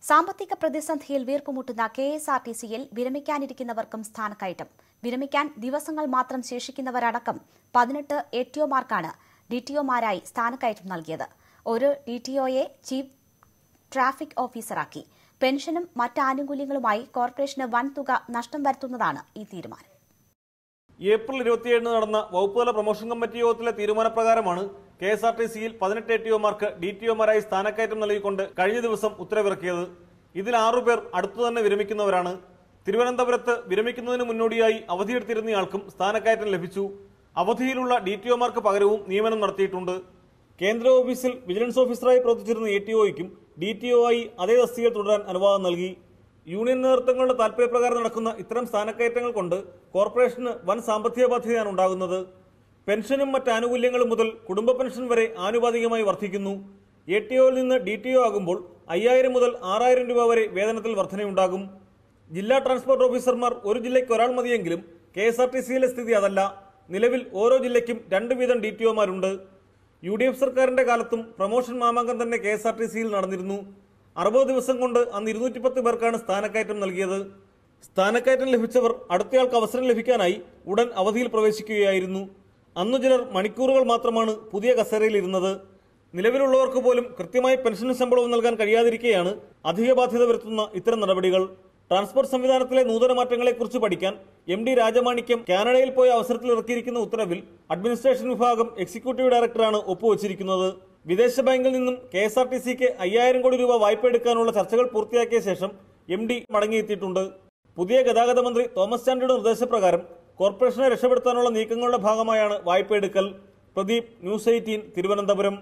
സാമ്പത്തിക പ്രതിസന്ധിയിൽ വീർപ്പുമുട്ടുന്ന കെഎസ്ആർടിസിയിൽ വിരമിക്കാനിരിക്കുന്നവർക്കും സ്ഥാനക്കയറ്റം. വിരമിക്കാൻ ദിവസങ്ങൾ മാത്രം ശേഷിക്കുന്നവരടക്കം 18 എടിഒമാർക്കാണ് ഡിടിഒമാരായി സ്ഥാനക്കയറ്റം നൽകിയത്. ഒരു ഡിടിഒയെ ചീഫ് ട്രാഫിക് ഓഫീസറാക്കി. പെൻഷനും മറ്റ് ആനുകൂല്യങ്ങളുമായി കോർപ്പറേഷന് വൻതുക നഷ്ടം വരുത്തുന്നതാണ് ഈ തീരുമാനം. ഏപ്രിൽ 27 നടന്ന വകുപ്പുതല പ്രൊമോഷൻ കമ്മിറ്റി യോഗത്തിലെ തീരുമാനപ്രകാരമാണ് കെഎസ്ആർടിസിയിൽ 18 എടിഒമാർക്ക് ഡിടിഒമാരായി സ്ഥാനക്കയറ്റം നൽകിക്കൊണ്ട് കഴിഞ്ഞ ദിവസം ഉത്തരവിറക്കിയത്. ഇതിൽ 6 പേർ അടുത്തുതന്നെ വിരമിക്കുന്നവരാണ്. തിരുവനന്തപുരത്ത് വിരമിക്കുന്നതിന് മുന്നോടിയായി അവധിയെടുത്തിരുന്നയാൾക്കും സ്ഥാനക്കയറ്റം ലഭിച്ചു. അവധിയിലുള്ള ഡിടിഒമാർക്ക് പകരവും നിയമനം നടത്തിയിട്ടുണ്ട്. കേന്ദ്ര ഓഫീസിൽ വിജിലൻസ് ഓഫീസറായി പ്രവർത്തിച്ചിരുന്ന എടിഒയ്ക്കും ഡിടിഒ ആയി അതേ തസ്തികയിൽ തുടരാൻ അനുവാദം നൽകി. യൂണിയൻ നേതൃത്വങ്ങളുടെ താൽപര്യപ്രകാരം നടക്കുന്ന ഇത്തരം സ്ഥാനക്കയറ്റങ്ങൾ കൊണ്ട് കോർപ്പറേഷന് വൻ സാമ്പത്തിക ബാധ്യതയാണ് ഉണ്ടാകുന്നത്. പെൻഷനും മറ്റ് ആനുകൂല്യങ്ങളും മുതൽ കുടുംബ പെൻഷൻ വരെ ആനുപാതികമായി വർദ്ധിക്കുന്നു. എടിഒയിൽ നിന്ന് ഡിടിഒ ആകുമ്പോൾ 5000 മുതൽ 6000 രൂപ വരെ വേതനത്തിൽ വർധനയുണ്ടാകും. ജില്ലാ ട്രാൻസ്പോർട്ട് ഓഫീസർമാർ ഒരു ജില്ലയ്ക്ക് ഒരാൾ മതിയെങ്കിലും കെഎസ്ആർടിസിയിലെ സ്ഥിതി അതല്ല. നിലവിൽ ഓരോ ജില്ലയ്ക്കും 2 വീതം ഡിടിഒമാരുണ്ട്. UDF സർക്കാരിന്റെ കാലത്തും പ്രൊമോഷൻ മാമാങ്കം തന്നെ കെഎസ്ആർടിസിയിൽ നടന്നിരുന്നു. 60 ദിവസം കൊണ്ട് അന്ന് 210 പേർക്കാണ് സ്ഥാനക്കയറ്റം നൽകിയത്. സ്ഥാനക്കയറ്റം ലഭിച്ചവർ അടുത്തയാൾക്ക് അവസരം ലഭിക്കാനായി ഉടൻ അവധിയിൽ പ്രവേശിക്കുകയായിരുന്നു. അന്നു ചിലർ മണിക്കൂറുകൾ മാത്രമാണ് പുതിയ കസേരയിൽ ഇരുന്നത്. നിലവിലുള്ളവർക്ക് പോലും കൃത്യമായി പെൻഷനും ശമ്പളവും നൽകാൻ കഴിയാതിരിക്കെയാണ് അധിക ബാധ്യത വരുത്തുന്ന ഇത്തരം നടപടികൾ. ട്രാൻസ്പോർട്ട് സംവിധാനത്തിലെ നൂതന മാറ്റങ്ങളെക്കുറിച്ച് പഠിക്കാൻ MD രാജമാണിക്യം കാനഡയിൽ പോയ അവസരത്തിൽ ഇറക്കിയിരിക്കുന്ന ഉത്തരവിൽ അഡ്മിനിസ്ട്രേഷൻ വിഭാഗം എക്സിക്യൂട്ടീവ് ഡയറക്ടറാണ് ഒപ്പുവച്ചിരിക്കുന്നത്. വിദേശ ബാങ്കിൽ നിന്നും കെഎസ്ആർടിസിക്ക് 5000 കോടി രൂപ വായ്പ എടുക്കാനുള്ള ചർച്ചകൾ പൂർത്തിയാക്കിയ ശേഷം MD മടങ്ങിയെത്തിയിട്ടുണ്ട്. പുതിയ ഗതാഗത മന്ത്രി തോമസ് ചാണ്ടിയുടെ നിർദ്ദേശപ്രകാരം കോർപ്പറേഷനെ രക്ഷപ്പെടുത്താനുള്ള നീക്കങ്ങളുടെ ഭാഗമായാണ് വായ്പ എടുക്കൽ. പ്രദീപ്, ന്യൂസ് 18, തിരുവനന്തപുരം.